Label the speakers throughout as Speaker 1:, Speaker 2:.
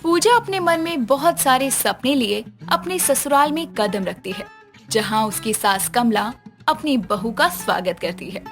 Speaker 1: पूजा अपने मन में बहुत सारे सपने लिए अपने ससुराल में कदम रखती है, जहाँ उसकी सास कमला अपनी बहू का स्वागत करती है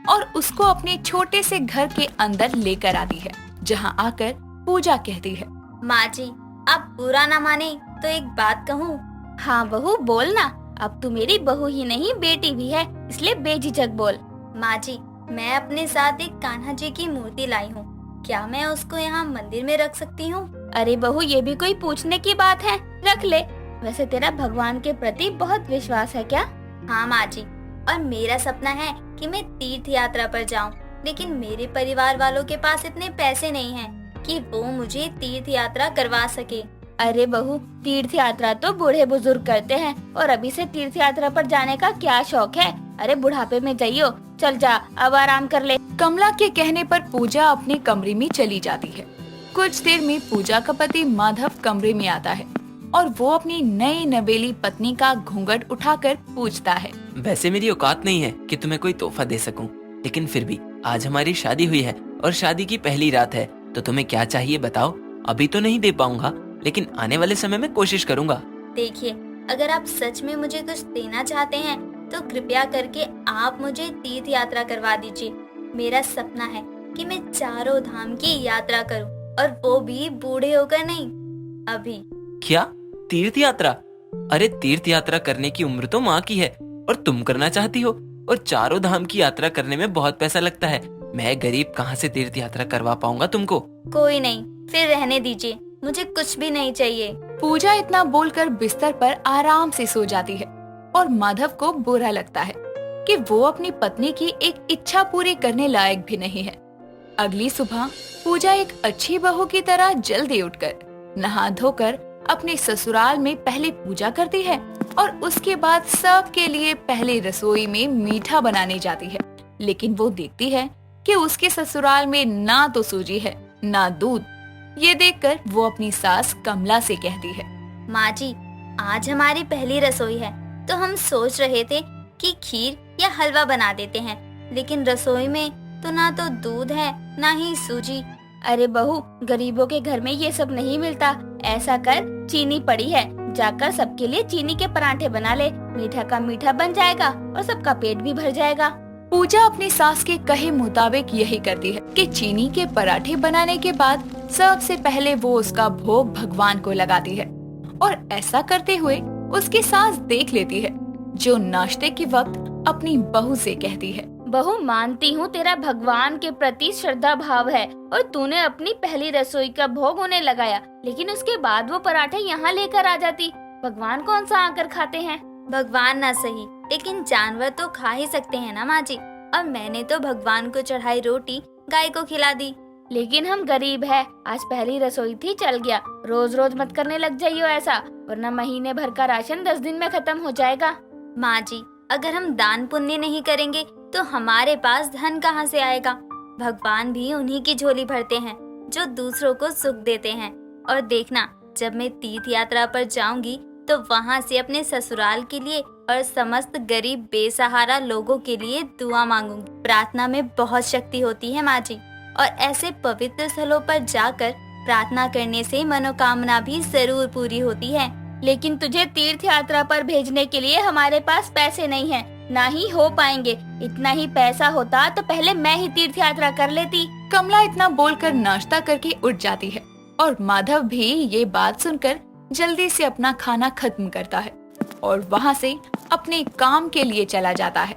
Speaker 1: और उसको अपने छोटे से घर के अंदर लेकर आती है, जहाँ आकर पूजा कहती है,
Speaker 2: माँ जी, आप बुरा ना माने तो एक बात कहूँ। हाँ बहू बोल ना, अब तू मेरी बहू ही नहीं बेटी भी है, इसलिए बेझिझक बोल। माँ जी, मैं अपने साथ एक कान्हा जी की मूर्ति लाई हूँ, क्या मैं उसको यहाँ मंदिर में रख सकती हूँ? अरे बहू, ये भी कोई पूछने की बात है, रख ले। वैसे तेरा भगवान के प्रति बहुत विश्वास है क्या? हाँ माँ जी, और मेरा सपना है कि मैं तीर्थ यात्रा पर जाऊँ, लेकिन मेरे परिवार वालों के पास इतने पैसे नहीं हैं कि वो मुझे तीर्थ यात्रा करवा सके। अरे बहू, तीर्थ यात्रा तो बूढ़े बुजुर्ग करते हैं और अभी से तीर्थ यात्रा पर जाने का क्या शौक है? अरे बुढ़ापे में जाइयो, चल जा, अब आराम कर ले।
Speaker 1: कमला के कहने पर पूजा अपने कमरे में चली जाती है। कुछ देर में पूजा का पति माधव कमरे में आता है और वो अपनी नई नवेली पत्नी का घूंघट उठाकर पूछता है,
Speaker 3: वैसे मेरी औकात नहीं है कि तुम्हें कोई तोहफा दे सकूं, लेकिन फिर भी आज हमारी शादी हुई है और शादी की पहली रात है, तो तुम्हें क्या चाहिए बताओ। अभी तो नहीं दे पाऊंगा, लेकिन आने वाले समय में कोशिश करूंगा।
Speaker 2: देखिए, अगर आप सच में मुझे कुछ देना चाहते हैं तो कृपया करके आप मुझे तीर्थ यात्रा करवा दीजिए। मेरा सपना है कि मैं चारों धाम की यात्रा करूं, और वो भी बूढ़े होकर नहीं, अभी।
Speaker 3: क्या तीर्थ यात्रा? अरे तीर्थ यात्रा करने की उम्र तो माँ की है और तुम करना चाहती हो, और चारों धाम की यात्रा करने में बहुत पैसा लगता है। मैं गरीब कहाँ से तीर्थ यात्रा करवा पाऊंगा तुमको?
Speaker 2: कोई नहीं, फिर रहने दीजिए, मुझे कुछ भी नहीं चाहिए।
Speaker 1: पूजा इतना बोलकर बिस्तर पर आराम से सो जाती है और माधव को बुरा लगता है कि वो अपनी पत्नी की एक इच्छा पूरी करने लायक भी नहीं है। अगली सुबह पूजा एक अच्छी बहू की तरह जल्दी उठकर नहा धोकर अपने ससुराल में पहले पूजा करती है और उसके बाद सबके लिए पहले रसोई में मीठा बनाने जाती है। लेकिन वो देखती है कि उसके ससुराल में ना तो सूजी है ना दूध। ये देखकर वो अपनी सास कमला से कहती है,
Speaker 2: माँ जी, आज हमारी पहली रसोई है, तो हम सोच रहे थे कि खीर या हलवा बना देते हैं, लेकिन रसोई में तो ना तो दूध है ना ही सूजी। अरे बहू, गरीबों के घर में ये सब नहीं मिलता। ऐसा कर, चीनी पड़ी है, जाकर सबके लिए चीनी के पराठे बना ले, मीठा का मीठा बन जाएगा और सबका पेट भी भर जाएगा।
Speaker 1: पूजा अपनी सास के कहे मुताबिक यही करती है कि चीनी के पराठे बनाने के बाद सबसे पहले वो उसका भोग भगवान को लगाती है, और ऐसा करते हुए उसकी सास देख लेती है, जो नाश्ते के वक्त अपनी बहू से कहती है,
Speaker 2: बहू, मानती हूँ तेरा भगवान के प्रति श्रद्धा भाव है और तूने अपनी पहली रसोई का भोग उन्हें लगाया, लेकिन उसके बाद वो पराठे यहाँ लेकर आ जाती। भगवान कौन सा आकर खाते हैं? भगवान ना सही, लेकिन जानवर तो खा ही सकते हैं ना माँ जी। और मैंने तो भगवान को चढ़ाई रोटी गाय को खिला दी। लेकिन हम गरीब है, आज पहली रसोई थी, चल गया। रोज रोज मत करने लग जाइयो ऐसा, वरना महीने भर का राशन 10 दिन में खत्म हो जाएगा। माँ जी, अगर हम दान पुण्य नहीं करेंगे तो हमारे पास धन कहाँ से आएगा? भगवान भी उन्हीं की झोली भरते हैं जो दूसरों को सुख देते हैं। और देखना, जब मैं तीर्थ यात्रा पर जाऊंगी तो वहाँ से अपने ससुराल के लिए और समस्त गरीब बेसहारा लोगों के लिए दुआ मांगूंगी। प्रार्थना में बहुत शक्ति होती है माँ जी, और ऐसे पवित्र स्थलों पर जाकर प्रार्थना करने से मनोकामना भी जरूर पूरी होती है। लेकिन तुझे तीर्थ यात्रा पर भेजने के लिए हमारे पास पैसे नहीं है, ना ही हो पाएंगे। इतना ही पैसा होता तो पहले मैं ही तीर्थ यात्रा कर लेती।
Speaker 1: कमला इतना बोलकर नाश्ता करके उठ जाती है और माधव भी ये बात सुनकर जल्दी से अपना खाना खत्म करता है और वहाँ से अपने काम के लिए चला जाता है।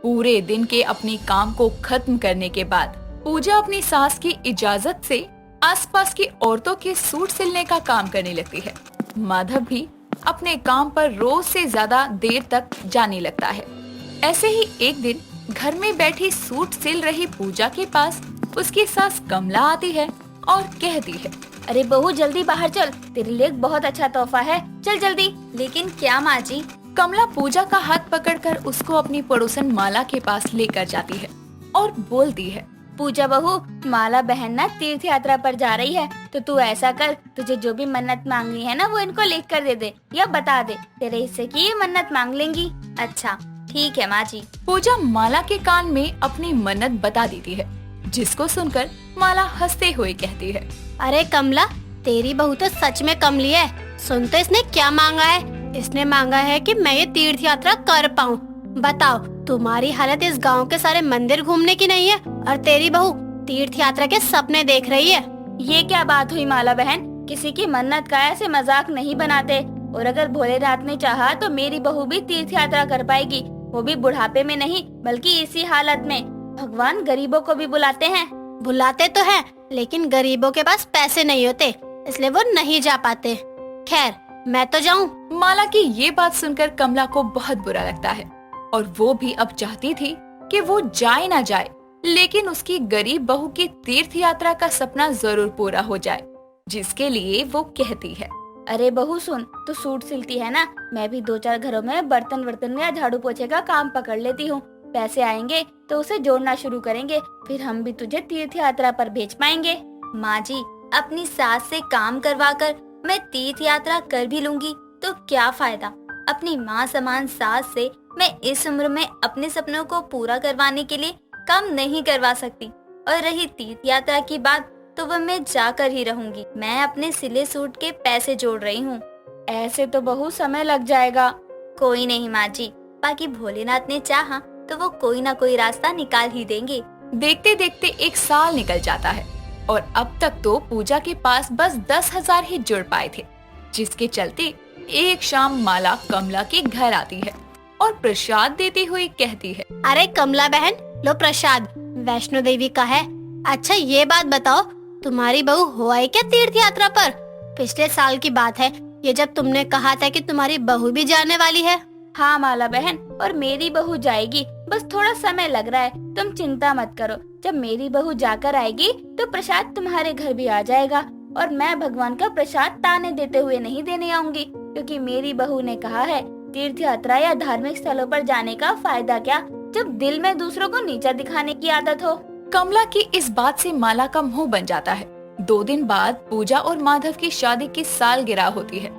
Speaker 1: पूरे दिन के अपने काम को खत्म करने के बाद पूजा अपनी सास की इजाजत से आसपास की औरतों के सूट सिलने का काम करने लगती है। माधव भी अपने काम पर रोज से ज्यादा देर तक जाने लगता है। ऐसे ही एक दिन घर में बैठी सूट सिल रही पूजा के पास उसकी सास कमला आती है और कहती है,
Speaker 2: अरे बहू, जल्दी बाहर चल, तेरे लिए एक बहुत अच्छा तोहफा है, चल जल्दी। लेकिन क्या माँ जी?
Speaker 1: कमला पूजा का हाथ पकड़कर उसको अपनी पड़ोसन माला के पास लेकर जाती है और बोलती है,
Speaker 2: पूजा बहू, माला बहन ना तीर्थ यात्रा पर जा रही है, तो तू ऐसा कर, तुझे जो भी मन्नत मांगनी है ना वो इनको लिख कर दे दे या बता दे, तेरे हिस्से की ये मन्नत मांग लेंगी। अच्छा ठीक है माँ जी।
Speaker 1: पूजा माला के कान में अपनी मन्नत बता देती है, जिसको सुनकर माला हंसते हुए कहती है,
Speaker 2: अरे कमला,
Speaker 4: तेरी बहू तो सच में कमली है। सुन तो इसने क्या मांगा है। इसने मांगा है कि मैं ये तीर्थ यात्रा कर पाऊँ। बताओ, तुम्हारी हालत इस गांव के सारे मंदिर घूमने की नहीं है और तेरी बहू तीर्थ यात्रा के सपने देख रही है।
Speaker 2: ये क्या बात हुई माला बहन, किसी की मन्नत का ऐसे मजाक नहीं बनाते। और अगर भोलेनाथ ने चाहा तो मेरी बहू भी तीर्थ यात्रा कर पाएगी, वो भी बुढ़ापे में नहीं बल्कि इसी हालत में। भगवान गरीबों को भी बुलाते हैं।
Speaker 4: बुलाते तो हैं, लेकिन गरीबों के पास पैसे नहीं होते, इसलिए वो नहीं जा पाते। खैर, मैं तो जाऊं।
Speaker 1: माला की ये बात सुनकर कमला को बहुत बुरा लगता है और वो भी अब चाहती थी कि वो जाए ना जाए, लेकिन उसकी गरीब बहू की तीर्थ यात्रा का सपना जरूर पूरा हो जाए, जिसके लिए वो कहती है,
Speaker 2: अरे बहू सुन, तू सूट सिलती है ना, मैं भी 2-4 घरों में बर्तन वर्तन या झाड़ू पोछे का काम पकड़ लेती हूँ। पैसे आएंगे तो उसे जोड़ना शुरू करेंगे, फिर हम भी तुझे तीर्थ यात्रा पर भेज पाएंगे।
Speaker 5: माँ जी, अपनी सास से काम करवा कर मैं तीर्थ यात्रा कर भी लूंगी तो क्या फायदा। अपनी माँ समान सास से मैं इस उम्र में अपने सपनों को पूरा करवाने के लिए काम नहीं करवा सकती। और रही तीर्थ यात्रा की बात, तो वह मैं जाकर ही रहूंगी। मैं अपने सिले सूट के पैसे जोड़ रही हूँ।
Speaker 2: ऐसे तो बहुत समय लग जाएगा।
Speaker 5: कोई नहीं माँ जी, बाकी भोलेनाथ ने चाहा तो वो कोई ना कोई रास्ता निकाल ही देंगे।
Speaker 1: देखते देखते 1 साल निकल जाता है और अब तक तो पूजा के पास बस 10,000 ही जुड़ पाए थे, जिसके चलते एक शाम माला कमला के घर आती है और प्रसाद देती हुई कहती है,
Speaker 4: अरे कमला बहन, लो प्रसाद, वैष्णो देवी का है। अच्छा ये बात बताओ, तुम्हारी बहू हो आई क्या तीर्थ यात्रा पर? पिछले साल की बात है ये, जब तुमने कहा था कि तुम्हारी बहू भी जाने वाली है।
Speaker 2: हाँ माला बहन, और मेरी बहू जाएगी, बस थोड़ा समय लग रहा है, तुम चिंता मत करो। जब मेरी बहू जाकर आएगी तो प्रसाद तुम्हारे घर भी आ जाएगा। और मैं भगवान का प्रसाद ताने देते हुए नहीं देने आऊंगी, क्योंकि मेरी बहू ने कहा है तीर्थ यात्रा या धार्मिक स्थलों पर जाने का फायदा क्या, जब दिल में दूसरों को नीचा दिखाने की आदत हो।
Speaker 1: कमला की इस बात से माला का मुंह बन जाता है। 2 दिन बाद पूजा और माधव की शादी की सालगिरह होती है,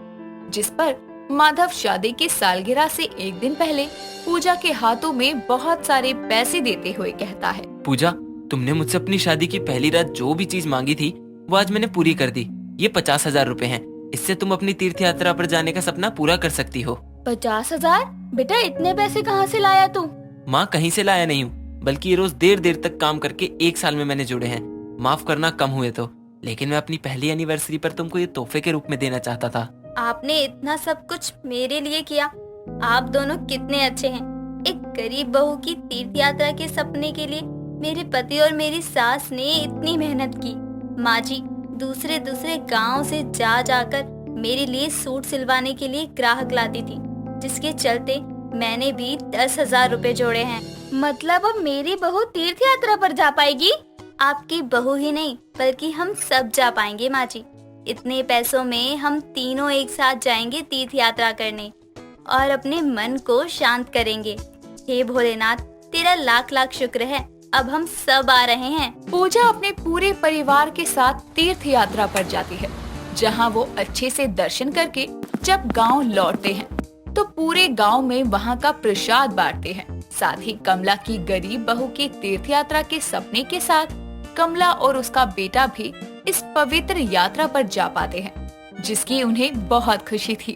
Speaker 1: जिस पर माधव शादी की सालगिरह से 1 दिन पहले पूजा के हाथों में बहुत सारे पैसे देते हुए कहता है,
Speaker 3: पूजा, तुमने मुझसे अपनी शादी की पहली रात जो भी चीज मांगी थी वो आज मैंने पूरी कर दी। ये 50,000 रुपए हैं। इससे तुम अपनी तीर्थ यात्रा पर जाने का सपना पूरा कर सकती हो।
Speaker 2: 50,000? बेटा इतने पैसे कहाँ से लाया तू?
Speaker 3: माँ, कहीं से लाया नहीं हूँ, बल्कि ये रोज देर तक काम करके 1 साल में मैंने जोड़े हैं। माफ करना कम हुए तो, लेकिन मैं अपनी पहली एनिवर्सरी पर तुमको ये तोहफे के रूप में देना चाहता था।
Speaker 5: आपने इतना सब कुछ मेरे लिए किया। आप दोनों कितने अच्छे हैं। एक गरीब बहू की तीर्थ यात्रा के सपने के लिए मेरे पति और मेरी सास ने इतनी मेहनत की। माँ जी, दूसरे गांव से जा जाकर मेरे लिए सूट सिलवाने के लिए ग्राहक लाती थी, जिसके चलते मैंने भी 10,000 रुपए जोड़े हैं।
Speaker 2: मतलब अब मेरी बहू तीर्थ यात्रा पर जा पाएगी?
Speaker 5: आपकी बहू ही नहीं बल्कि हम सब जा पाएंगे माँ जी। इतने पैसों में हम तीनों एक साथ जाएंगे तीर्थ यात्रा करने और अपने मन को शांत करेंगे। हे भोलेनाथ, तेरा लाख लाख शुक्र है, अब हम सब आ रहे हैं।
Speaker 1: पूजा अपने पूरे परिवार के साथ तीर्थ यात्रा पर जाती है, जहां वो अच्छे से दर्शन करके जब गांव लौटते हैं तो पूरे गांव में वहां का प्रसाद बांटते हैं। साथ ही कमला की गरीब बहू की तीर्थ यात्रा के सपने के साथ कमला और उसका बेटा भी इस पवित्र यात्रा पर जा पाते हैं, जिसकी उन्हें बहुत खुशी थी।